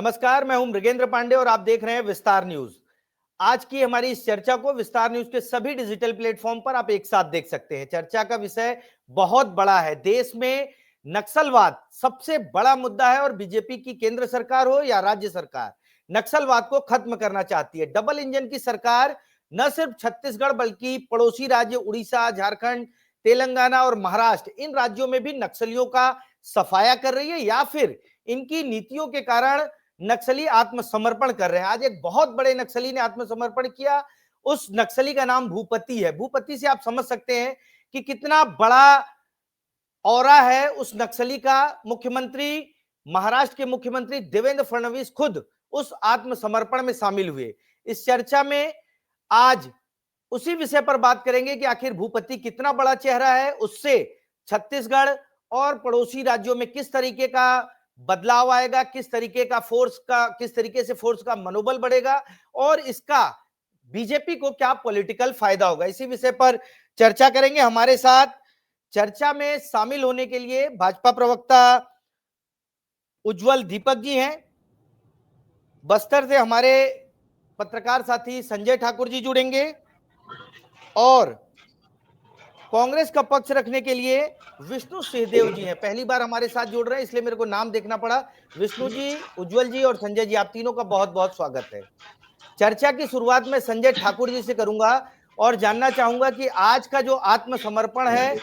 नमस्कार, मैं हूं मृगेंद्र पांडे और आप देख रहे हैं विस्तार न्यूज। आज की हमारी इस चर्चा को विस्तार न्यूज के सभी डिजिटल प्लेटफॉर्म पर आप एक साथ देख सकते हैं। चर्चा का विषय बहुत बड़ा है। देश में नक्सलवाद सबसे बड़ा मुद्दा है और बीजेपी की केंद्र सरकार हो या राज्य सरकार, नक्सलवाद को खत्म करना चाहती है। डबल इंजन की सरकार न सिर्फ छत्तीसगढ़ बल्कि पड़ोसी राज्य उड़ीसा, झारखंड, तेलंगाना और महाराष्ट्र, इन राज्यों में भी नक्सलियों का सफाया कर रही है या फिर इनकी नीतियों के कारण नक्सली आत्मसमर्पण कर रहे हैं। आज एक बहुत बड़े नक्सली ने आत्मसमर्पण किया। उस नक्सली का नाम भूपति है। भूपति से आप समझ सकते हैं कि कितना बड़ा औरा है उस नक्सली का। मुख्यमंत्री, महाराष्ट्र के मुख्यमंत्री देवेंद्र फडणवीस खुद उस आत्मसमर्पण में शामिल हुए। इस चर्चा में आज उसी विषय पर बात करेंगे कि आखिर भूपति कितना बड़ा चेहरा है, उससे छत्तीसगढ़ और पड़ोसी राज्यों में किस तरीके का बदलाव आएगा, किस तरीके से फोर्स का मनोबल बढ़ेगा और इसका बीजेपी को क्या पॉलिटिकल फायदा होगा। इसी विषय पर चर्चा करेंगे। हमारे साथ चर्चा में शामिल होने के लिए भाजपा प्रवक्ता उज्जवल दीपक जी हैं। बस्तर से हमारे पत्रकार साथी संजय ठाकुर जी जुड़ेंगे और कांग्रेस का पक्ष रखने के लिए विष्णु सिंहदेव जी हैं। पहली बार हमारे साथ जुड़ रहे हैं इसलिए मेरे को नाम देखना पड़ा। विष्णु जी, उज्जवल जी और संजय जी, आप तीनों का बहुत बहुत स्वागत है। चर्चा की शुरुआत में संजय ठाकुर जी से करूंगा और जानना चाहूंगा कि आज का जो आत्मसमर्पण है,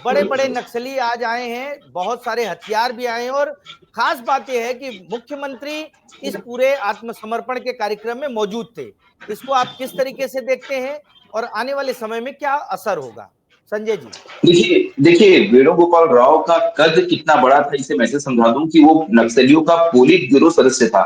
बड़े बड़े नक्सली आज आए हैं, बहुत सारे हथियार भी आए हैं और खास बात यह है कि मुख्यमंत्री इस पूरे आत्मसमर्पण के कार्यक्रम में मौजूद थे। इसको आप किस तरीके से देखते हैं और आने वाले समय में क्या असर होगा? संजय जी। देखिए देखिए वेणुगोपाल राव का कद कितना बड़ा था, इसे मैं से समझा दूं कि वो नक्सलियों का पोलित ब्यूरो सदस्य था।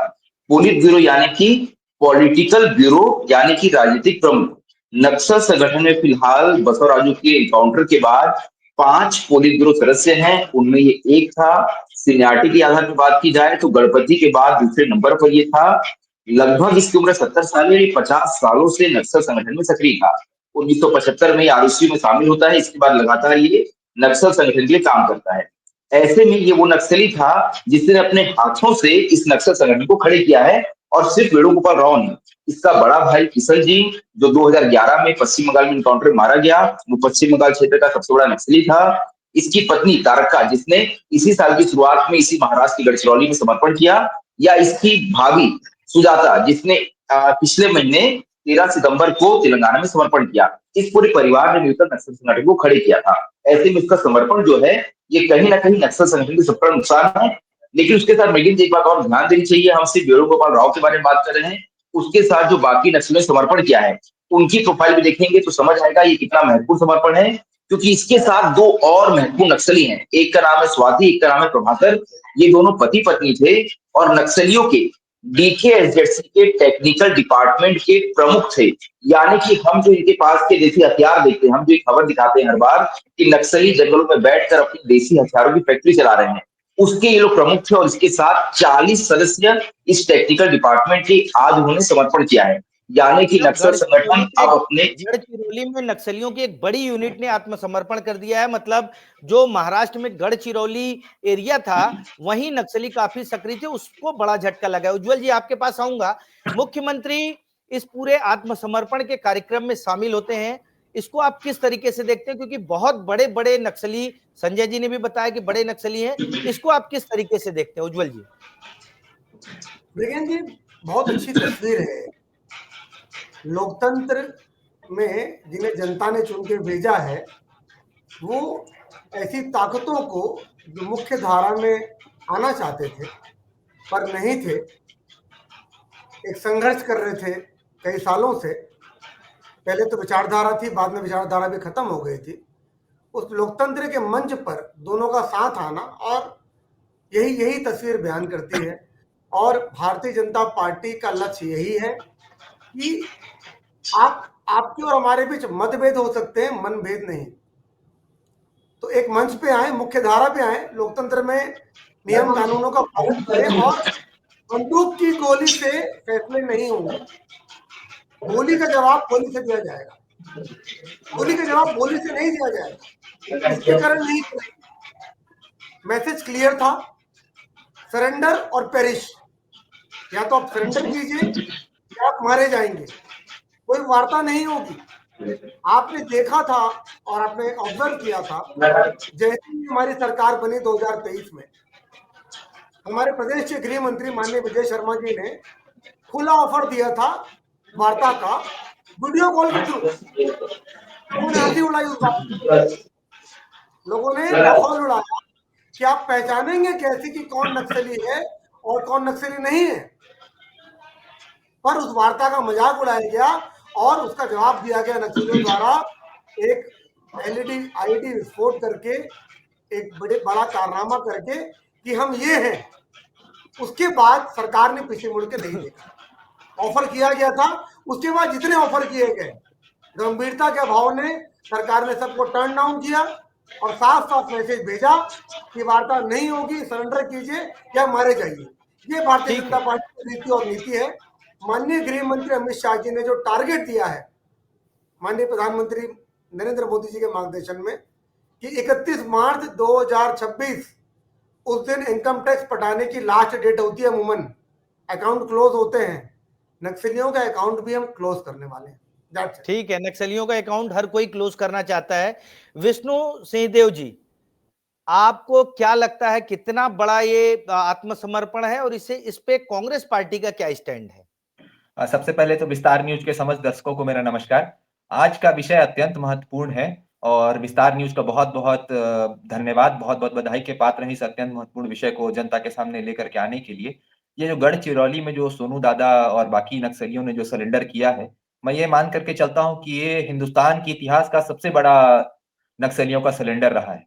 पोलित ब्यूरो यानी कि पॉलिटिकल ब्यूरो, यानी कि राजनीतिक प्रमुख। नक्सल संगठन में फिलहाल बसवराजू के एनकाउंटर के बाद 5 पोलित ब्यूरो सदस्य हैं, उनमें ये एक था। सीनियरिटी के आधार पर बात की जाए तो गणपति के बाद दूसरे नंबर पर ये था। लगभग इसकी उम्र 70 साल है। 50 सालों से नक्सल संगठन में सक्रिय था। 1975 में आरएसयू में शामिल होता है। इसके बाद लगातार ये नक्सल संगठन के लिए काम करता है। ऐसे में ये वो नक्सली था जिसने अपने हाथों से इस नक्सल संगठन को खड़े किया है। और सिर्फ वेणुगोपाल राव ने, इसका बड़ा भाई किशन जी, जो 2011 में पश्चिम बंगाल में इनकाउंटर में मारा गया, वो पश्चिम बंगाल क्षेत्र का सबसे बड़ा नक्सली था। इसकी पत्नी तारका, जिसने इसी साल की शुरुआत में इसी महाराष्ट्र की गढ़चिरौली में समर्पण किया, या इसकी भाभी सुजाता, जिसने पिछले महीने 13 सितंबर को तेलंगाना में समर्पण किया। इस पूरे परिवार ने मिलकर नक्सल संगठन को खड़े किया था। ऐसे में इसका समर्पण जो है, ये कहीं ना कहीं नक्सल संगठन के सब पर नुकसान है। लेकिन उसके साथ मृगेंद्र जी, एक बात और ध्यान देनी चाहिए, हम सिर्फ वेणुगोपाल राव के बारे में बात कर रहे हैं। उसके साथ जो बाकी नक्सलियों ने समर्पण किया है, उनकी प्रोफाइल भी देखेंगे तो समझ आएगा ये कितना महत्वपूर्ण समर्पण है। क्योंकि इसके साथ 2 और महत्वपूर्ण नक्सली हैं। एक का नाम है स्वाति, एक का नाम है प्रभाकर। ये दोनों पति पत्नी थे और नक्सलियों के डीकेएसजेडसी के टेक्निकल डिपार्टमेंट के प्रमुख थे। यानी कि हम जो इनके पास के देसी हथियार देखते हैं, हम जो एक खबर दिखाते हैं हर बार कि नक्सली जंगलों में बैठकर अपनी देसी हथियारों की फैक्ट्री चला रहे हैं, उसके ये लोग प्रमुख थे। और इसके साथ 40 सदस्य इस टेक्निकल डिपार्टमेंट के आज उन्होंने समर्पण किया है। यानी कि नक्सल संगठन अब अपने गढ़चिरौली में नक्सलियों की एक बड़ी यूनिट ने आत्मसमर्पण कर दिया है। मतलब जो महाराष्ट्र में गढ़चिरौली एरिया था, वहीं नक्सली काफी सक्रिय थे, उसको बड़ा झटका लगा है। उज्जवल जी, आपके पास आऊंगा। मुख्यमंत्री इस पूरे आत्मसमर्पण के कार्यक्रम में शामिल होते हैं, इसको आप किस तरीके से देखते हैं? क्योंकि बहुत बड़े बड़े नक्सली, संजय जी ने भी बताया कि बड़े नक्सली हैं, इसको आप किस तरीके से देखते हैं? उज्जवल जी। जी, बहुत अच्छी तस्वीर है। लोकतंत्र में जिन्हें जनता ने चुन के भेजा है, वो ऐसी ताकतों को जो मुख्य धारा में आना चाहते थे पर नहीं थे, एक संघर्ष कर रहे थे कई सालों से। पहले तो विचारधारा थी, बाद में विचारधारा भी खत्म हो गई थी। उस लोकतंत्र के मंच पर दोनों का साथ आना, और यही तस्वीर बयान करती है। और भारतीय जनता पार्टी का लक्ष्य यही है कि आपके और हमारे बीच मतभेद हो सकते हैं, मनभेद नहीं। तो एक मंच पे आए, मुख्य धारा पे आए, लोकतंत्र में नियम कानूनों का पालन करें और बंदूक की गोली से फैसले नहीं होंगे। गोली का जवाब गोली से दिया जाएगा, गोली का जवाब गोली से नहीं दिया जाएगा। इसके कारण नहीं, मैसेज क्लियर था, सरेंडर और पेरिश। या तो आप सरेंडर कीजिए या आप मारे जाएंगे, कोई वार्ता नहीं होगी। आपने देखा था और आपने ऑब्जर्व किया था, जैसे ही हमारी सरकार बनी 2023 में, हमारे प्रदेश के गृह मंत्री माननीय विजय शर्मा जी ने खुला ऑफर दिया था वार्ता का, वीडियो कॉल के थ्रू। लोगों ने हंसी उड़ाई उस बात पर, लोगों ने माहौल उड़ाया कि आप पहचानेंगे कैसे कि कौन नक्सली है और कौन नक्सली नहीं है। पर उस वार्ता का मजाक उड़ाया गया और उसका जवाब दिया गया नक्सलियों द्वारा एक एलईडी आईईडी विस्फोट करके, एक बड़ा कारनामा करके कि हम ये हैं। उसके बाद सरकार ने पीछे मुड़ के नहीं देखा। ऑफर किया गया था, उसके बाद जितने ऑफर किए गए, गंभीरता के अभाव ने सरकार ने सबको टर्न डाउन किया और साफ साफ मैसेज भेजा कि वार्ता नहीं होगी, सरेंडर कीजिए या मारे जाइए। ये भारतीय जनता पार्टी की नीति और नीति है। माननीय गृह मंत्री अमित शाह जी ने जो टारगेट दिया है माननीय प्रधानमंत्री नरेंद्र मोदी जी के मार्गदर्शन में कि 31 मार्च 2026 उस दिन इनकम टैक्स पटाने की लास्ट डेट होती है, अमूमन अकाउंट क्लोज होते हैं। नक्सलियों का अकाउंट भी हम क्लोज करने वाले हैं। ठीक है, नक्सलियों का अकाउंट हर कोई क्लोज करना चाहता है। विष्णु सिंहदेव जी, आपको क्या लगता है कितना बड़ा ये आत्मसमर्पण है और इस पे कांग्रेस पार्टी का क्या स्टैंड है? सबसे पहले तो विस्तार न्यूज के समस्त दर्शकों को मेरा नमस्कार। आज का विषय अत्यंत महत्वपूर्ण है और विस्तार न्यूज का बहुत बहुत धन्यवाद, बहुत बहुत बधाई के पात्र हैं इस अत्यंत महत्वपूर्ण विषय को जनता के सामने लेकर के आने के लिए। ये जो गढ़चिरौली में जो सोनू दादा और बाकी नक्सलियों ने जो सरेंडर किया है, मैं ये मान करके चलता हूं कि ये हिंदुस्तान के इतिहास का सबसे बड़ा नक्सलियों का सरेंडर रहा है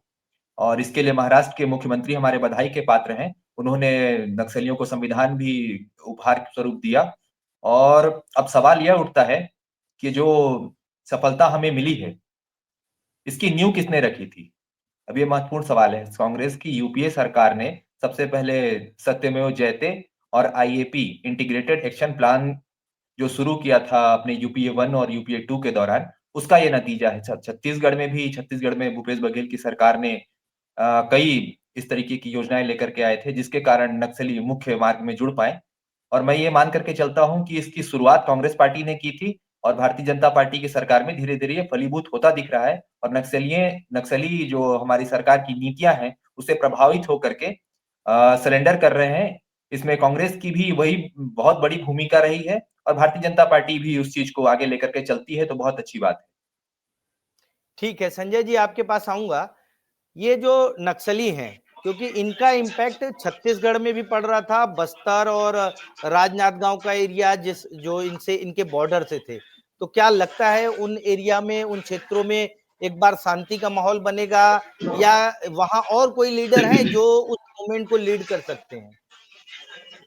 और इसके लिए महाराष्ट्र के मुख्यमंत्री हमारे बधाई के पात्र हैं। उन्होंने नक्सलियों को संविधान भी उपहार स्वरूप दिया और अब सवाल यह उठता है कि जो सफलता हमें मिली है, इसकी नींव किसने रखी थी? अब ये महत्वपूर्ण सवाल है। कांग्रेस की यूपीए सरकार ने सबसे पहले सत्यमेव जयते और आईएपी इंटीग्रेटेड एक्शन प्लान जो शुरू किया था अपने यूपीए 1 और यूपीए 2 के दौरान, उसका ये नतीजा है। छत्तीसगढ़ में भूपेश बघेल की सरकार ने कई इस तरीके की योजनाएं लेकर के आए थे जिसके कारण नक्सली मुख्य मार्ग में जुड़ पाए और मैं ये मान करके चलता हूं कि इसकी शुरुआत कांग्रेस पार्टी ने की थी और भारतीय जनता पार्टी की सरकार में धीरे धीरे ये फलीभूत होता दिख रहा है और नक्सली जो हमारी सरकार की नीतियां हैं उससे प्रभावित होकर के सरेंडर कर रहे हैं। इसमें कांग्रेस की भी वही बहुत बड़ी भूमिका रही है और भारतीय जनता पार्टी भी उस चीज को आगे लेकर के चलती है, तो बहुत अच्छी बात है। ठीक है, संजय जी आपके पास आऊंगा। ये जो नक्सली हैं, क्योंकि इनका इम्पैक्ट छत्तीसगढ़ में भी पड़ रहा था, बस्तर और राजनांदगांव का एरिया जो इनसे इनके बॉर्डर से थे, तो क्या लगता है उन एरिया में, उन क्षेत्रों में एक बार शांति का माहौल बनेगा या वहां और कोई लीडर है जो उस मूवमेंट को लीड कर सकते हैं?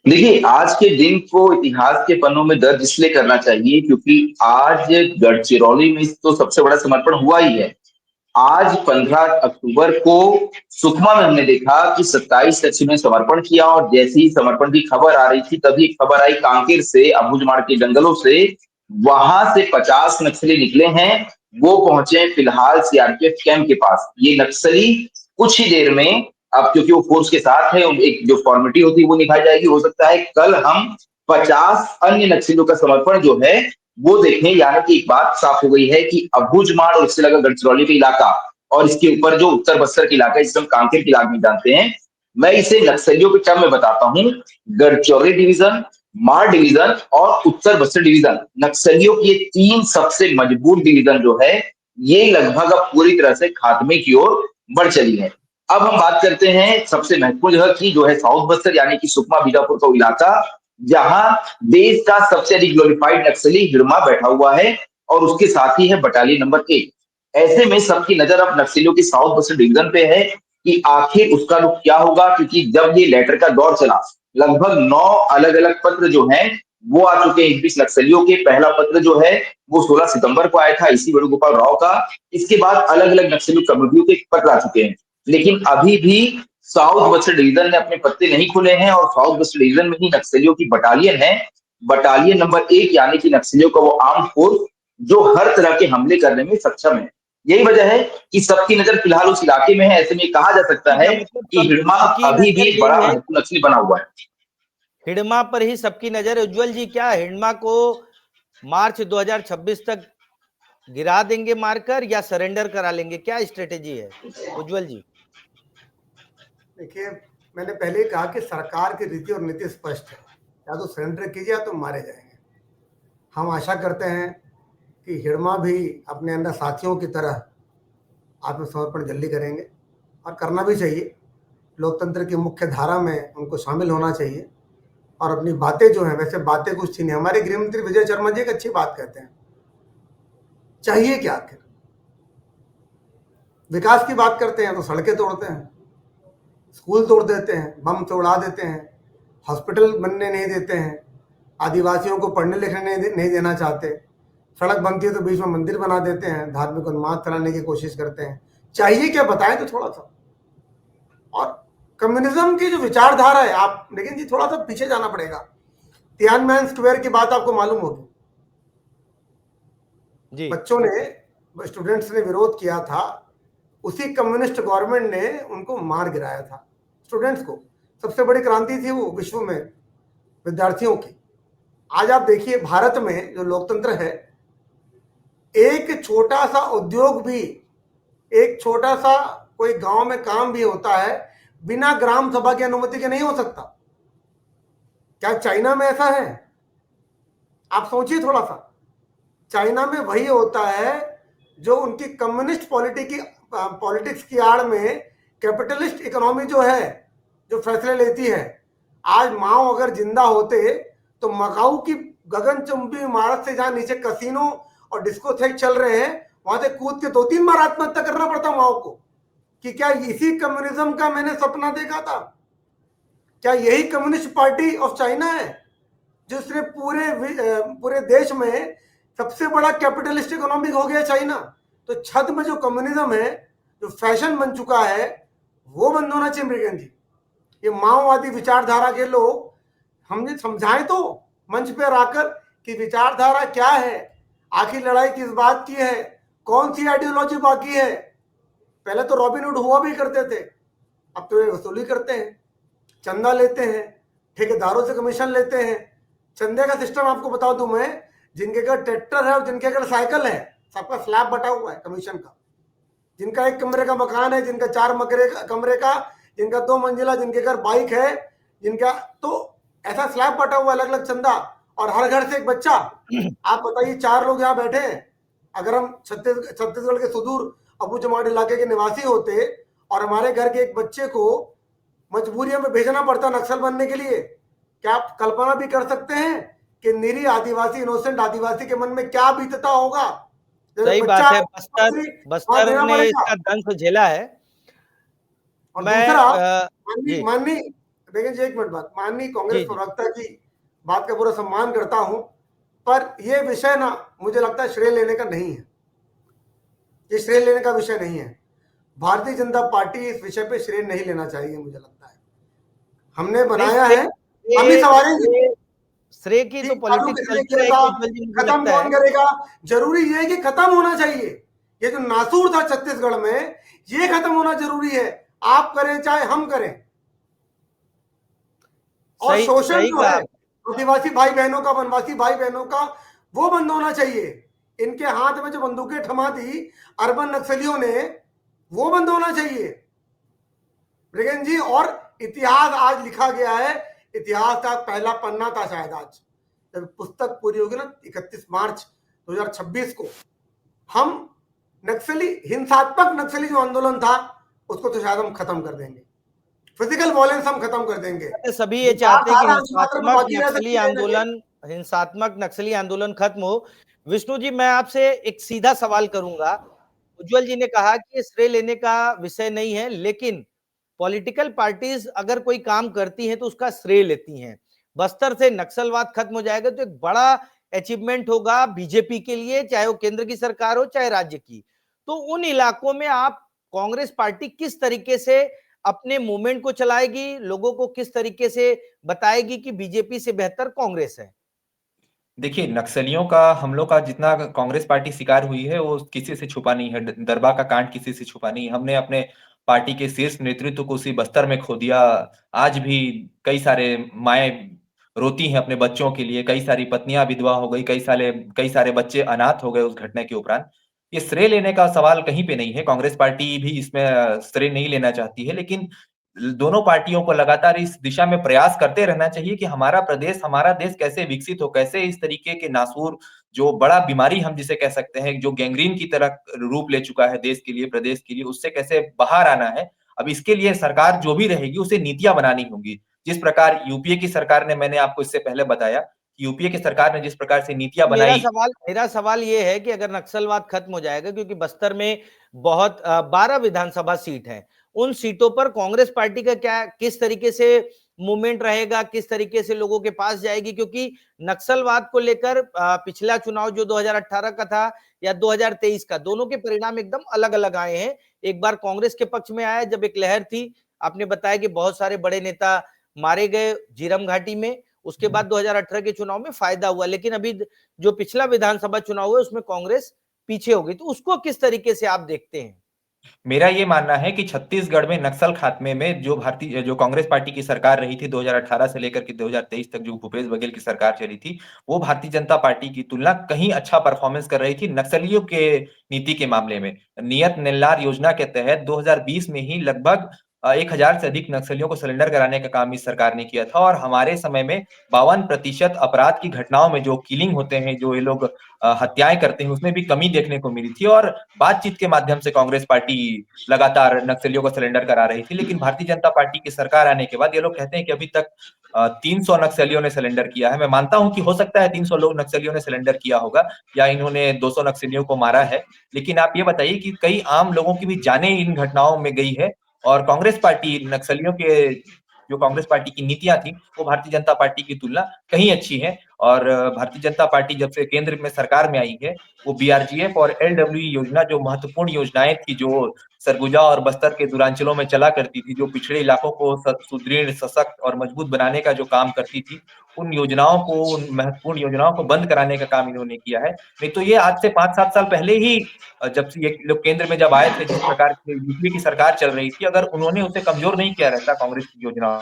देखिए, आज के दिन को इतिहास के पन्नों में दर्ज इसलिए करना चाहिए क्योंकि आज गढ़चिरौली में तो सबसे बड़ा समर्पण हुआ ही है। आज 15 अक्टूबर को सुकमा में हमने देखा कि 27 नक्सलियों ने समर्पण किया और जैसे ही समर्पण की खबर आ रही थी तभी खबर आई कांकेर से, अबूझमाड़ के जंगलों से, वहां से 50 नक्सली निकले हैं। वो पहुंचे फिलहाल सीआरपीएफ कैंप के पास। ये नक्सली कुछ ही देर में, अब क्योंकि वो फोर्स के साथ है, एक जो फॉर्मेलिटी होती है वो निभाई जाएगी। हो सकता है कल हम 50 अन्य नक्सलियों का समर्पण जो है वो देखें। यानी कि एक बात साफ हो गई है कि अबूझमाड़ और इससे लगा गढ़चिरौली का इलाका और इसके ऊपर जो उत्तर बस्तर का इलाका है जिसे हम कांकेर के इलाके में जानते हैं, मैं इसे नक्सलियों के टर्म में बताता हूं। गढ़चिरौली डिवीजन, माड़ डिवीजन और उत्तर बस्तर डिवीजन, नक्सलियों की ये 3 सबसे मजबूत डिवीजन जो है ये लगभग अब पूरी तरह से खात्मे की ओर बढ़ चली है। अब हम बात करते हैं सबसे महत्वपूर्ण जगह की, जो है साउथ बस्तर यानी कि सुकमा बीजापुर का इलाका, जहां देश का सबसे अधिक ग्लोरीफाइड नक्सली हिड़मा बैठा हुआ है और उसके साथ ही है बटालियन नंबर 1। ऐसे में सबकी नजर अब नक्सलियों की साउथ बस्तर डिवीजन पे है कि आखिर उसका रुख क्या होगा, क्योंकि जब ये लेटर का दौर चला लगभग 9 अलग अलग पत्र जो हैं वो आ चुके हैं इस बीच नक्सलियों के। पहला पत्र जो है वो 16 सितंबर को आया था इसी वेणुगोपाल राव का। इसके बाद अलग अलग नक्सली कमेटियों के पत्र आ चुके हैं, लेकिन अभी भी साउथ बस्तर डिवीजन ने अपने पत्ते नहीं खुले हैं और साउथ बस्तर डिवीजन में ही नक्सलियों की बटालियन है, बटालियन नंबर 1, यानी कि नक्सलियों का वो आर्म फोर्स जो हर तरह के हमले करने में सक्षम है। यही वजह है कि सबकी नजर फिलहाल उस इलाके में है। ऐसे में कहा जा सकता है कि हिड़मा अभी भी बड़ा महत्वपूर्ण नक्सली बना हुआ है। हिडमा पर ही सबकी नजर है। उज्जवल जी, क्या हिडमा को मार्च 2026 तक गिरा देंगे मारकर या सरेंडर करा लेंगे? क्या स्ट्रेटेजी है उज्जवल जी? देखिए, मैंने पहले ही कहा कि सरकार की रीति और नीति स्पष्ट है, या तो सरेंडर कीजिए या तो मारे जाएंगे। हम आशा करते हैं कि हिडमा भी अपने अंदर साथियों की तरह आत्मसमर्पण जल्दी करेंगे, और करना भी चाहिए। लोकतंत्र की मुख्य धारा में उनको शामिल होना चाहिए, और अपनी बातें जो हैं, वैसे बातें कुछ थी नहीं। हमारे गृह मंत्री विजय शर्मा जी एक अच्छी बात कहते हैं, चाहिए क्या आखिर? विकास की बात करते हैं तो सड़कें तोड़ते हैं, स्कूल तोड़ देते हैं, बम से उड़ा देते हैं, हॉस्पिटल बनने नहीं देते हैं, आदिवासियों को पढ़ने लिखने नहीं देना चाहते, सड़क बनती है तो बीच में मंदिर बना देते हैं, धार्मिक उन्माद फैलाने की कोशिश करते हैं। चाहिए क्या, बताएं तो थोड़ा सा। और कम्युनिज्म की जो विचारधारा है, आप लेकिन जी थोड़ा सा पीछे जाना पड़ेगा। तियानमेन स्क्वायर की बात आपको मालूम होगी जी। बच्चों ने, स्टूडेंट्स ने विरोध किया था, उसी कम्युनिस्ट गवर्नमेंट ने उनको मार गिराया था, स्टूडेंट्स को। सबसे बड़ी क्रांति थी वो विश्व में विद्यार्थियों की। आज आप देखिए भारत में जो लोकतंत्र है, एक छोटा सा उद्योग भी, एक छोटा सा कोई गांव में काम भी होता है बिना ग्राम सभा की अनुमति के नहीं हो सकता। क्या चाइना में ऐसा है? आप सोचिए थोड़ा सा। चाइना में वही होता है जो उनकी कम्युनिस्ट पॉलिटिक्स की आड़ में कैपिटलिस्ट इकोनॉमी जो है, जो फैसले लेती है। आज माओ अगर जिंदा होते तो मकाऊ की गगनचुंबी इमारत से, जहां नीचे कसिनो और डिस्कोथेक चल रहे हैं, वहां से कूद के 2-3 बार आत्महत्या करना पड़ता माओ को। कि क्या इसी कम्युनिज्म का मैंने सपना देखा था? क्या यही कम्युनिस्ट पार्टी ऑफ चाइना है जिसने पूरे देश में सबसे बड़ा कैपिटलिस्ट इकोनॉमिक हो गया चाइना? तो छद में जो कम्युनिज्म है, जो फैशन बन चुका है, वो बंद होना चाहिए मृगन जी। ये माओवादी विचारधारा के लोग हमने समझाएं तो मंच पर आकर कि विचारधारा क्या है, आखिर लड़ाई किस बात की है, कौन सी आइडियोलॉजी बाकी है। पहले तो रॉबिनहुड हुआ भी करते थे, अब तो ये वसूली करते हैं, चंदा लेते हैं, ठेकेदारों से कमीशन लेते हैं। चंदे का सिस्टम आपको बता दूं मैं, जिनके घर ट्रैक्टर है और जिनके घर साइकिल है, सबका स्लैब बटा हुआ है कमीशन का। जिनका 1 कमरे का मकान है, जिनका 4 कमरे का, जिनका 2 मंजिला, जिनके घर बाइक है, जिनका, तो ऐसा स्लैब बटा हुआ, अलग अलग चंदा, और हर घर से एक बच्चा। आप बताइए, 4 लोग यहाँ बैठे हैं, अगर हम छत्तीसगढ़ के सुदूर अबूजमाड़ इलाके के निवासी होते और हमारे घर के एक बच्चे को मजबूरियों में भेजना पड़ता नक्सल बनने के लिए, क्या आप कल्पना भी कर सकते हैं कि निरी आदिवासी, इनोसेंट आदिवासी के मन में क्या बीतता होगा? सही बात है। बस्तर ने इसका दंश झेला है। और दूसरा, जी माननीय देखिए जी, एक मिनट बात, माननीय कांग्रेस प्रवक्ता की बात का पूरा सम्मान करता हूं, पर यह विषय ना, मुझे लगता है श्रेय लेने का नहीं है। ये श्रेय लेने का विषय नहीं है। भारतीय जनता पार्टी इस विषय पे श्रेय नहीं लेना चाहिए, मुझे लगता है। हमने बनाया है, हम ही सवारेंगे। श्रेय की तो पॉलिटिक्स कल्चर है, खत्म कौन करेगा? जरूरी ये है कि खत्म होना चाहिए। ये जो नासूर था छत्तीसगढ़ में, ये खत्म होना जरूरी है। आप करें चाहे हम करें। और शोषण जो है आदिवासी भाई बहनों का, वनवासी भाई बहनों का, वो बंद होना चाहिए। इनके हाथ में जो बंदूकें थमा दी अर्बन नक्सलियों ने, वो बंद होना चाहिए ब्रिगेन जी। और इतिहास आज लिखा गया है, इतिहास का पहला पन्ना था शायद आज, जब पुस्तक पूरी होगी ना 31 मार्च 2026 को, हम नक्सली, हिंसात्मक नक्सली जो आंदोलन था, उसको तो शायद हम खत्म कर देंगे। फिजिकल वायलेंस हम खत्म कर देंगे। सभी ये चाहते हैं कि हिंसात्मक नक्सली आंदोलन खत्म हो। विष्णु जी, मैं आपसे एक सीधा सवाल करूंगा। उज्जवल जी ने कहा कि श्रेय लेने का विषय नहीं है, लेकिन पॉलिटिकल पार्टीज अगर कोई काम करती हैं तो उसका श्रेय लेती हैं। बस्तर से नक्सलवाद खत्म हो जाएगा तो एक बड़ा अचीवमेंट होगा बीजेपी के लिए, चाहे वो केंद्र की सरकार हो चाहे राज्य की। तो उन इलाकों में आप कांग्रेस पार्टी किस तरीके से अपने मूवमेंट को चलाएगी, लोगों को किस तरीके से बताएगी कि बीजेपी से बेहतर कांग्रेस है? देखिए, नक्सलियों का, हमलों का जितना कांग्रेस पार्टी शिकार हुई है, वो किसी से छुपा नहीं है। दरबा का कांड किसी से छुपा नहीं है। हमने अपने पार्टी के शीर्ष नेतृत्व को उसी बस्तर में खो दिया। आज भी कई सारे माएं रोती हैं अपने बच्चों के लिए, कई सारी पत्नियां विधवा हो गई, कई सारे बच्चे अनाथ हो गए उस घटना के उपरांत। ये श्रेय लेने का सवाल कहीं पे नहीं है, कांग्रेस पार्टी भी इसमें श्रेय नहीं लेना चाहती है, लेकिन दोनों पार्टियों को लगातार इस दिशा में प्रयास करते रहना चाहिए कि हमारा प्रदेश, हमारा देश कैसे विकसित हो, कैसे इस तरीके के नासूर, जो बड़ा बीमारी हम जिसे कह सकते हैं, जो गैंग्रीन की तरह रूप ले चुका है देश के लिए, प्रदेश के लिए, उससे कैसे बाहर आना है। अब इसके लिए सरकार जो भी रहेगी उसे नीतियां बनानी होंगी। जिस प्रकार यूपीए की सरकार ने, मैंने आपको इससे पहले बताया, यूपीए की सरकार ने जिस प्रकार से नीतियां बनाई। मेरा सवाल ये है कि अगर नक्सलवाद खत्म हो जाएगा, क्योंकि बस्तर में बहुत 12 विधानसभा सीट हैं, उन सीटों पर कांग्रेस पार्टी का क्या, किस तरीके से मूवमेंट रहेगा, किस तरीके से लोगों के पास जाएगी? क्योंकि नक्सलवाद को लेकर पिछला चुनाव जो 2018 का था या 2023 का, दोनों के परिणाम एकदम अलग अलग आए हैं। एक बार कांग्रेस के पक्ष में आया जब एक लहर थी, आपने बताया कि बहुत सारे बड़े नेता मारे गए झीरम घाटी में, उसके बाद 2018 के चुनाव में फायदा हुआ, लेकिन अभी जो पिछला विधानसभा चुनाव हुआ उसमें कांग्रेस पीछे हो गई, तो उसको किस तरीके से आप देखते हैं? मेरा ये मानना है कि छत्तीसगढ़ में नक्सल खात्मे में जो कांग्रेस पार्टी की सरकार रही थी 2018 से लेकर के 2023 तक, जो भूपेश बघेल की सरकार चली थी, वो भारतीय जनता पार्टी की तुलना कहीं अच्छा परफॉर्मेंस कर रही थी नक्सलियों के नीति के मामले में। नियत निर्लार योजना के तहत 2020 में ही लगभग 1000 से अधिक नक्सलियों को सरेंडर कराने का काम इस सरकार ने किया था, और हमारे समय में 52% अपराध की घटनाओं में, जो किलिंग होते हैं, जो ये लोग हत्याएं करते हैं, उसमें भी कमी देखने को मिली थी, और बातचीत के माध्यम से कांग्रेस पार्टी लगातार नक्सलियों को सरेंडर करा रही थी। लेकिन भारतीय जनता पार्टी की सरकार आने के बाद ये लोग कहते हैं कि अभी तक 300 नक्सलियों ने सरेंडर किया है। मैं मानता हूं कि हो सकता है 300 लोग नक्सलियों ने सरेंडर किया होगा, या इन्होंने 200 नक्सलियों को मारा है, लेकिन आप ये बताइए कि कई आम लोगों की भी जानें इन घटनाओं में गई है, और कांग्रेस पार्टी नक्सलियों के, जो कांग्रेस पार्टी की नीतियां थी, वो भारतीय जनता पार्टी की तुलना कहीं अच्छी है। और भारतीय जनता पार्टी जब से केंद्र में सरकार में आई है, वो बीआरजीएफ और एलडब्ल्यू योजना, जो महत्वपूर्ण योजनाएं थी, जो सरगुजा और बस्तर के दूरांचलों में चला करती थी, जो पिछड़े इलाकों को सुदृढ़, सशक्त और मजबूत बनाने का जो काम करती थी, उन महत्वपूर्ण योजनाओं को बंद कराने का काम इन्होंने किया है। नहीं तो ये आज से 5-7 साल पहले ही, जब से ये लोग केंद्र में जब आए थे, जिस प्रकार की यूपीए की सरकार चल रही थी, अगर उन्होंने उसे कमजोर नहीं किया रहता कांग्रेस की योजना।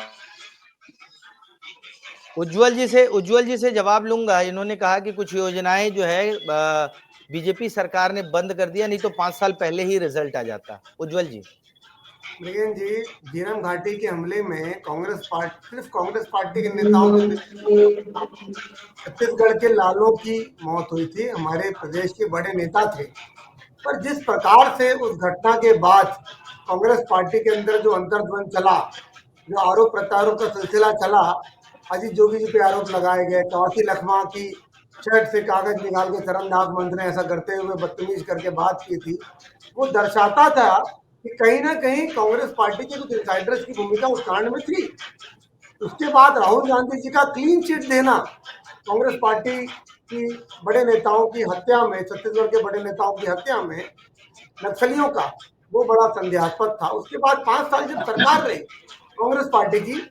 उज्जवल जी से जवाब लूंगा। इन्होंने कहा कि कुछ योजनाएं जो है बीजेपी सरकार ने बंद कर दिया, नहीं तो 5 साल पहले ही रिजल्ट आ जाता। उज्जवल जी। लेकिन जी, झीरम घाटी के हमले में सिर्फ कांग्रेस पार्टी के नेताओं के, छत्तीसगढ़ के लालों की मौत हुई थी, हमारे प्रदेश के बड़े नेता थे। पर जिस प्रकार से उस घटना के बाद कांग्रेस पार्टी के अंदर जो अंतर्द्वंद चला, जो आरोप प्रत्यारोप का सिलसिला चला, अजीत जोगी जी पे आरोप लगाए गए, कवासी लखमा की शर्ट से कागज निकाल के शरणदास मंत्री ने ऐसा करते हुए बदतमीज करके बात की थी, वो दर्शाता था कि कहीं ना कहीं कांग्रेस पार्टी के कुछ इनसाइडर्स की भूमिका उस कांड में थी। उसके बाद राहुल गांधी जी का क्लीन चिट देना कांग्रेस पार्टी की बड़े नेताओं की हत्या में, छत्तीसगढ़ के बड़े नेताओं की हत्या में नक्सलियों का, वो बड़ा संदेहास्पद था। उसके बाद 5 साल जब सरकार रही कांग्रेस पार्टी की,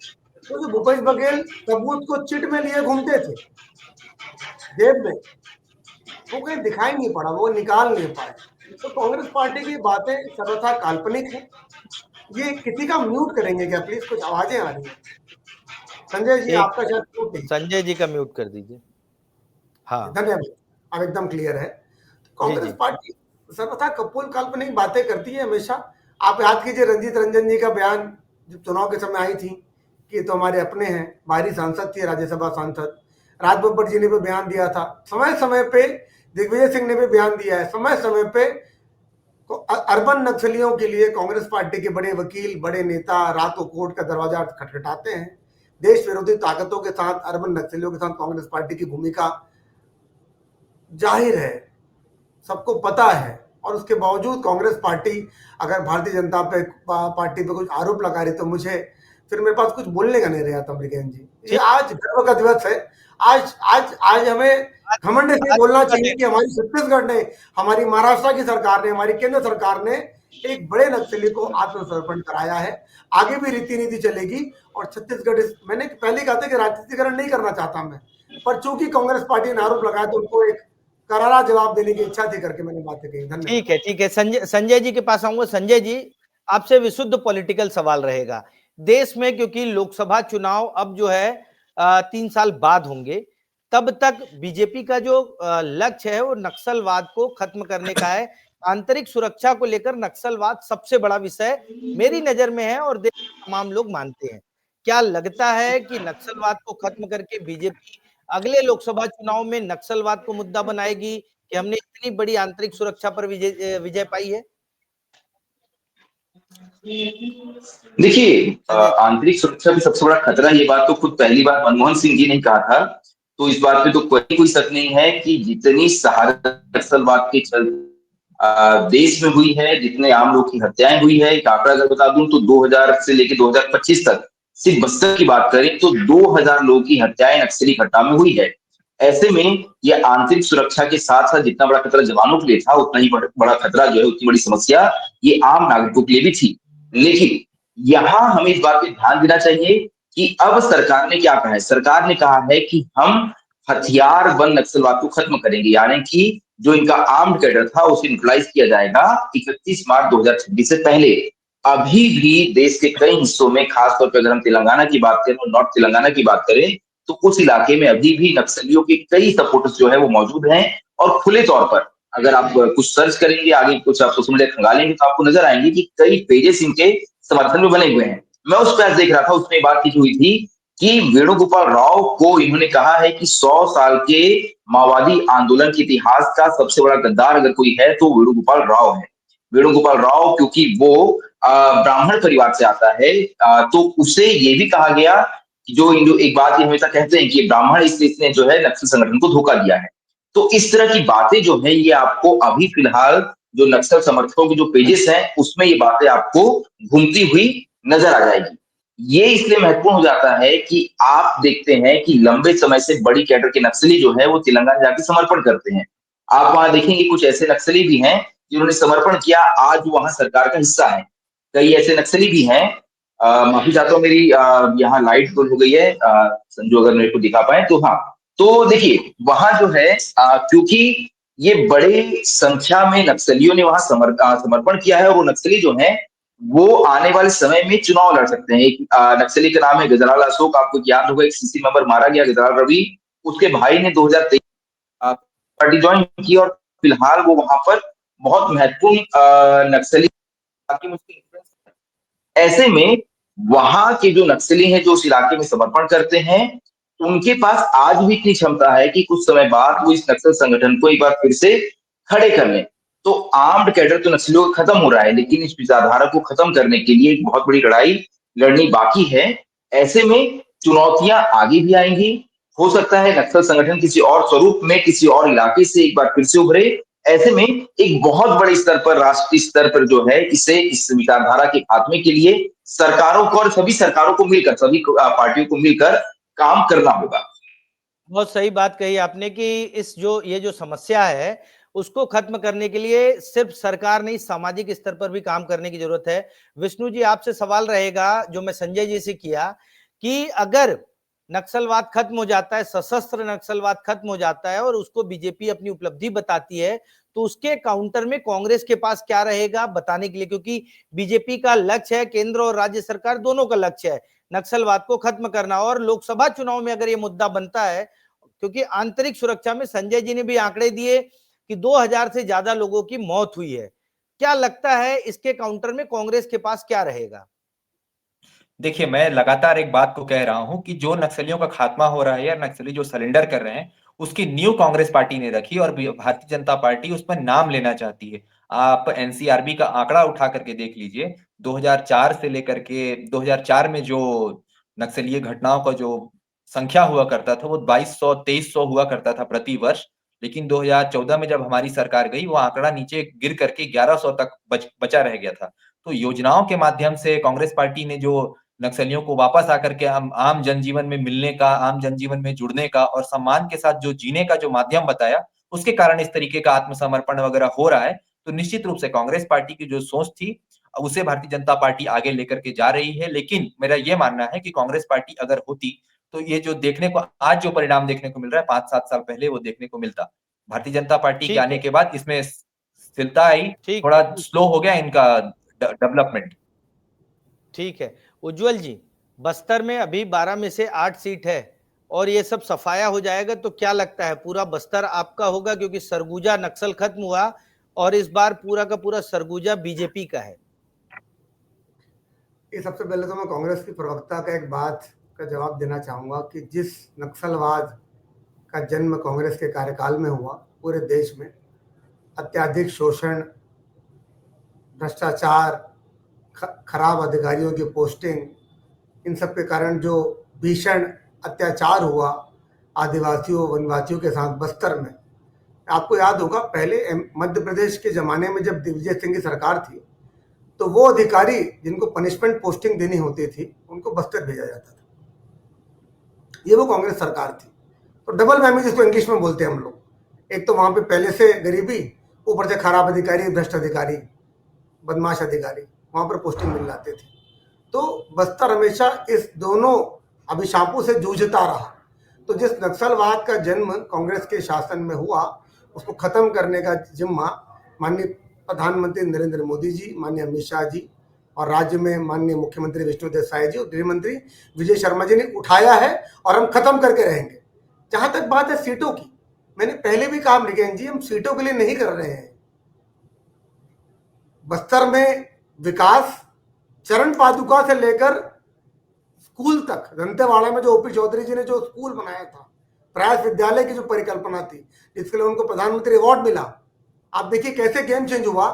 तो जो भूपेश बघेल सबूत को चिट में लिए घूमते थे जेब में, वो कहीं दिखाई नहीं पड़ा, वो निकाल नहीं पाए। तो कांग्रेस पार्टी की बातें सर्वथा काल्पनिक है। ये किसी का म्यूट करेंगे क्या प्लीज, कुछ आवाजें आ रही है। संजय जी आपका शायद म्यूट नहीं। संजय जी का म्यूट कर दीजिए। हाँ, धन्यवाद, अब एकदम क्लियर है। कांग्रेस पार्टी सर्वथा कपोल काल्पनिक बातें करती है हमेशा। आप याद कीजिए रंजीत रंजन जी का बयान जब चुनाव के समय आई थी कि तो हमारे अपने हैं, बाहरी सांसद थे, राज्यसभा सांसद राज बब्बर जी ने भी बयान दिया था। समय समय पे दिग्विजय सिंह ने भी बयान दिया है। समय समय पे अर्बन नक्सलियों के लिए कांग्रेस पार्टी के बड़े वकील, बड़े नेता रातों कोर्ट का दरवाजा खटखटाते हैं। देश विरोधी ताकतों के साथ, अर्बन नक्सलियों के साथ कांग्रेस पार्टी की भूमिका जाहिर है, सबको पता है। और उसके बावजूद कांग्रेस पार्टी अगर भारतीय जनता पार्टी पे कुछ आरोप लगा रही, तो मुझे फिर मेरे पास कुछ बोलने का नहीं रहा था मृगेन जी। ये आज गर्व का दिवस है। आज हमें घमंड से बोलना चाहिए कि हमारी छत्तीसगढ़ ने, हमारी महाराष्ट्र की सरकार ने, हमारी केंद्र सरकार ने एक बड़े नक्सली को आत्मसमर्पण कराया है। आगे भी रीति नीति चलेगी। और छत्तीसगढ़, मैंने पहले कहा था कि राजनीतिकरण नहीं करना चाहता मैं, पर चूंकि कांग्रेस पार्टी ने आरोप लगाया तो उनको एक करारा जवाब देने की इच्छा थी करके मैंने बातें कही। धन्यवाद। ठीक है। संजय जी के पास आऊंगा। संजय जी, आपसे विशुद्ध पॉलिटिकल सवाल रहेगा। देश में क्योंकि लोकसभा चुनाव अब जो है 3 साल बाद होंगे, तब तक बीजेपी का जो लक्ष्य है वो नक्सलवाद को खत्म करने का है। आंतरिक सुरक्षा को लेकर नक्सलवाद सबसे बड़ा विषय मेरी नजर में है और देश के तमाम लोग मानते हैं। क्या लगता है कि नक्सलवाद को खत्म करके बीजेपी अगले लोकसभा चुनाव में नक्सलवाद को मुद्दा बनाएगी कि हमने इतनी बड़ी आंतरिक सुरक्षा पर विजय पाई है? देखिए, आंतरिक सुरक्षा का सबसे बड़ा खतरा, ये बात तो खुद पहली बार मनमोहन सिंह जी ने कहा था, तो इस बात पे तो कोई शक नहीं है कि जितनी सहारा नक्सलवाद के चल देश में हुई है, जितने आम लोग की हत्याएं हुई है, एक आंकड़ा अगर बता दूं तो 2000 से लेकर 2025 तक सिर्फ बस्तर की बात करें तो 2000 लोगों की हत्याएं नक्सली घटना में हुई है। ऐसे में ये आंतरिक सुरक्षा के साथ साथ जितना बड़ा खतरा जवानों के लिए था, उतना ही बड़ा खतरा जो है, उतनी बड़ी समस्या ये आम नागरिकों के लिए भी थी। लेकिन यहाँ हमें इस बात पे ध्यान देना चाहिए कि अब सरकार ने क्या कहा है। सरकार ने कहा है कि हम हथियार बंद नक्सलवाद को खत्म करेंगे, यानी कि जो इनका आर्म्ड कैडर था उसे न्यूट्रलाइज किया जाएगा 31 मार्च 2026 से पहले। अभी भी देश के कई हिस्सों में, खासतौर पर अगर हम तेलंगाना की बात करें, नॉर्थ तेलंगाना की बात करें, तो उस इलाके में अभी भी नक्सलियों के कई सपोर्टर्स जो है वो मौजूद हैं। और खुले तौर पर अगर आप कुछ सर्च करेंगे, आगे कुछ आप सोशल मीडिया खंगालेंगे, तो आपको नजर आएंगे कि कई पेजेस इनके समर्थन में बने हुए हैं। मैं उस पर देख रहा था, उसमें बात की हुई थी कि वेणुगोपाल राव को इन्होंने कहा है कि 100 साल के माओवादी आंदोलन के इतिहास का सबसे बड़ा गद्दार अगर कोई है तो वेणुगोपाल राव है। वेणुगोपाल राव, क्योंकि वो ब्राह्मण परिवार से आता है, तो उसे ये भी कहा गया कि जो एक बात ये हमेशा कहते हैं कि ब्राह्मण इसने जो है नक्सल संगठन को धोखा दिया है। तो इस तरह की बातें जो है ये आपको अभी फिलहाल जो नक्सल समर्थकों के जो पेजेस हैं उसमें ये बातें आपको घूमती हुई नजर आ जाएगी। ये इसलिए महत्वपूर्ण हो जाता है कि आप देखते हैं कि लंबे समय से बड़ी कैडर के नक्सली जो है वो तेलंगाना जाके समर्पण करते हैं। आप वहां देखेंगे कुछ ऐसे नक्सली भी हैं जिन्होंने समर्पण किया, आज वहां सरकार का हिस्सा है। कई ऐसे नक्सली भी हैं, माफी चाहता हूँ, मेरी यहाँ लाइट गुल हो गई है, संजू अगर मेरे को दिखा पाए तो। हाँ, तो देखिए वहां जो है, क्योंकि ये बड़े संख्या में नक्सलियों ने वहां समर्पण किया है, और वो नक्सली जो है वो आने वाले समय में चुनाव लड़ सकते हैं। एक नक्सली का नाम है गजराल अशोक, आपको याद होगा, एक सीसी मेंबर मारा गया गजराल रवि, उसके भाई ने 2023 पार्टी ज्वाइन की, और फिलहाल वो वहां पर बहुत महत्वपूर्ण नक्सली। ऐसे में वहां के जो नक्सली हैं जो उस इलाके में समर्पण करते हैं, उनके पास आज भी इतनी क्षमता है कि कुछ समय बाद वो इस नक्सल संगठन को एक बार फिर से खड़े कर लें। तो आर्म्ड कैडर तो नक्सलियों का खत्म हो रहा है, लेकिन इस विचारधारा को खत्म करने के लिए एक बहुत बड़ी लड़ाई लड़नी बाकी है। ऐसे में चुनौतियां आगे भी आएंगी। हो सकता है नक्सल संगठन किसी और स्वरूप में, किसी और इलाके से एक बार फिर से उभरे। ऐसे में एक बहुत बड़े स्तर पर, राष्ट्रीय स्तर पर जो है, इस विचारधारा के खात्मे के लिए सरकारों को, और सभी सरकारों को मिलकर, सभी पार्टियों को मिलकर काम करना होगा। बहुत सही बात कही आपने कि ये जो समस्या है उसको खत्म करने के लिए सिर्फ सरकार नहीं, सामाजिक स्तर पर भी काम करने की जरूरत है। विष्णु जी, आपसे सवाल रहेगा जो मैं संजय जी से किया कि अगर नक्सलवाद खत्म हो जाता है, सशस्त्र नक्सलवाद खत्म हो जाता है और उसको बीजेपी अपनी उपलब्धि बताती है, तो उसके काउंटर में कांग्रेस के पास क्या रहेगा बताने के लिए? क्योंकि बीजेपी का लक्ष्य है, केंद्र और राज्य सरकार दोनों का लक्ष्य है नक्सलवाद को खत्म करना। और लोकसभा चुनाव में अगर ये मुद्दा बनता है, क्योंकि आंतरिक सुरक्षा में संजय जी ने भी आंकड़े दिए कि 2000 से ज्यादा लोगों की मौत हुई है, क्या लगता है इसके काउंटर में कांग्रेस के पास क्या रहेगा? देखिए, मैं लगातार एक बात को कह रहा हूं कि जो नक्सलियों का खात्मा हो रहा है या नक्सली जो सरेंडर कर रहे हैं, उसकी न्यू कांग्रेस पार्टी ने रखी और भारतीय जनता पार्टी उस पर नाम लेना चाहती है। आप एनसीआरबी का आंकड़ा उठा करके देख लीजिए, 2004 से लेकर के 2004 में जो नक्सलीय घटनाओं का जो संख्या हुआ करता था वो 2200-2300 हुआ करता था प्रति वर्ष। लेकिन 2014 में जब हमारी सरकार गई, वो आंकड़ा नीचे गिर करके 1100 तक बचा रह गया था। तो योजनाओं के माध्यम से कांग्रेस पार्टी ने जो नक्सलियों को वापस आकर के आम जनजीवन में मिलने का, आम जनजीवन में जुड़ने का और सम्मान के साथ जो जीने का जो माध्यम बताया, उसके कारण इस तरीके का आत्मसमर्पण वगैरह हो रहा है। तो निश्चित रूप से कांग्रेस पार्टी की जो सोच थी, उसे भारतीय जनता पार्टी आगे लेकर के जा रही है। लेकिन मेरा ये मानना है कि कांग्रेस पार्टी अगर होती, तो ये जो देखने को आज जो परिणाम देखने को मिल रहा है, 5-7 साल पहले वो देखने को मिलता। भारतीय जनता पार्टी के ठीक आने है, के बाद इसमें स्थिरता आई, ठीक थोड़ा है, स्लो हो गया इनका डेवलपमेंट। ठीक है। उज्जवल जी, बस्तर में अभी 12 में से 8 सीट है और ये सब सफाया हो जाएगा तो क्या लगता है पूरा बस्तर आपका होगा, क्योंकि सरगुजा नक्सल खत्म हुआ और इस बार पूरा का पूरा सरगुजा बीजेपी का है? ये सबसे पहले तो मैं कांग्रेस की प्रवक्ता का एक बात का जवाब देना चाहूंगा कि जिस नक्सलवाद का जन्म कांग्रेस के कार्यकाल में हुआ पूरे देश में, अत्याधिक शोषण, भ्रष्टाचार, खराब अधिकारियों की पोस्टिंग, इन सब के कारण जो भीषण अत्याचार हुआ आदिवासियों वनवासियों के साथ बस्तर में। आपको याद होगा पहले मध्य प्रदेश के जमाने में जब दिग्विजय सिंह की सरकार थी तो वो अधिकारी जिनको पनिशमेंट पोस्टिंग देनी होती थी उनको बस्तर भेजा जाता था। ये वो कांग्रेस सरकार थी। तो डबल वैमी जिसको इंग्लिश में बोलते हैं हम लोग, एक तो वहां पे पहले से गरीबी, ऊपर से खराब अधिकारी, भ्रष्ट अधिकारी, बदमाश अधिकारी वहां पर पोस्टिंग मिल जाते थे। तो बस्तर हमेशा इस दोनों अभिशापों से जूझता रहा। तो जिस नक्सलवाद का जन्म कांग्रेस के शासन में हुआ उसको खत्म करने का जिम्मा माननीय प्रधानमंत्री नरेंद्र मोदी जी, माननीय अमित शाह जी और राज्य में माननीय मुख्यमंत्री विष्णुदेव साय जी और गृह मंत्री विजय शर्मा जी ने उठाया है और हम खत्म करके रहेंगे। जहां तक बात है सीटों की, मैंने पहले भी कहा मृगेन जी, हम सीटों के लिए नहीं कर रहे हैं। बस्तर में विकास चरण पादुका से लेकर स्कूल तक, दंतेवाड़ा में जो ओपी चौधरी जी ने जो स्कूल बनाया था, प्रयास विद्यालय की जो परिकल्पना थी जिसके लिए उनको प्रधानमंत्री अवार्ड मिला, आप देखिए कैसे गेम चेंज हुआ।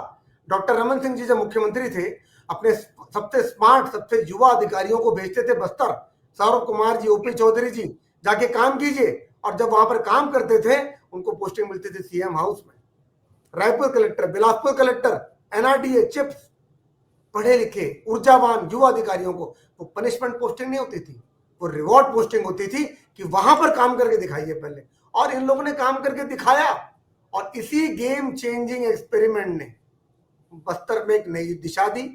डॉक्टर रमन सिंह जी जब मुख्यमंत्री थे अपने सबसे स्मार्ट, सबसे युवा अधिकारियों को भेजते थे बस्तर, सौरभ कुमार जी, ओपी चौधरी जी, जाके काम कीजिए। और जब वहां पर काम करते थे उनको पोस्टिंग मिलती थी सीएम हाउस में, Raipur collector, Bilaspur collector, NRDA, chips, पढ़े लिखे ऊर्जावान युवा अधिकारियों को वो पनिशमेंट पोस्टिंग नहीं होती थी, वो रिवॉर्ड पोस्टिंग होती थी कि वहां पर काम करके दिखाइए पहले। और इन लोगों ने काम करके दिखाया और इसी गेम चेंजिंग एक्सपेरिमेंट ने बस्तर में एक नई दिशा दी।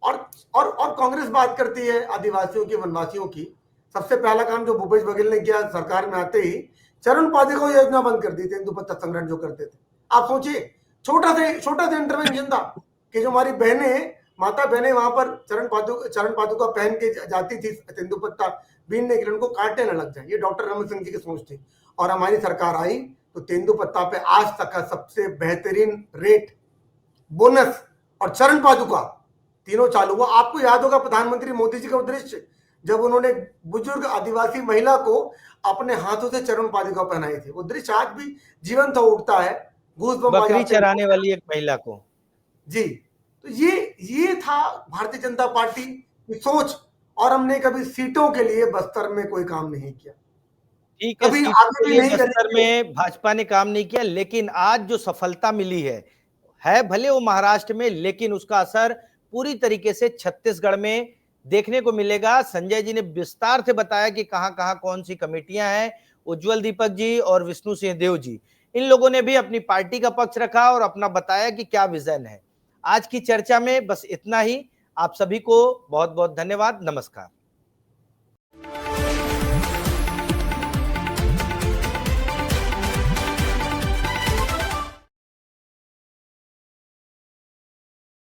और कांग्रेस बात करती है आदिवासियों की, वनवासियों की। सबसे पहला काम जो भूपेश बघेल ने किया सरकार में आते ही, चरण पादुका योजना बंद कर दी, तेंदुपत्ता संग्रहण जो करते थे। आप सोचिए, छोटा सा इंटरवेंशन था कि जो हमारी बहनें, माता बहनें वहां पर चरण पादुका पहन के जाती थी तेंदुपत्ता बीनने के लिए, उनको काटने न लग जाए। ये डॉक्टर रमन सिंह जी की सोच थी। और हमारी सरकार आई तो तेंदुपत्ता पे आज तक का सबसे बेहतरीन रेट, बोनस और चरण पादुका तीनों चालू हुआ। आपको याद होगा प्रधानमंत्री मोदी जी का दृश्य जब उन्होंने बुजुर्ग आदिवासी महिला को अपने हाथों से चरण पादुका पहनाई थी, वो दृश्य आज भी जीवंत हो उठता है। बकरी चराने वाली एक महिला को जी। तो ये था भारतीय जनता पार्टी की सोच। और हमने कभी सीटों के लिए बस्तर में कोई काम नहीं किया, ठीक है, कभी सीटों आगे के भी लिए नहीं बस्तर करेंगे। में भाजपा ने काम नहीं किया, लेकिन आज जो सफलता मिली है भले वो महाराष्ट्र में, लेकिन उसका असर पूरी तरीके से छत्तीसगढ़ में देखने को मिलेगा। संजय जी ने विस्तार से बताया कि कहां कहां कौन सी कमेटियां हैं। उज्जवल दीपक जी और विष्णु सिंह देव जी, इन लोगों ने भी अपनी पार्टी का पक्ष रखा और अपना बताया कि क्या विजन है। आज की चर्चा में बस इतना ही। आप सभी को बहुत बहुत धन्यवाद। नमस्कार।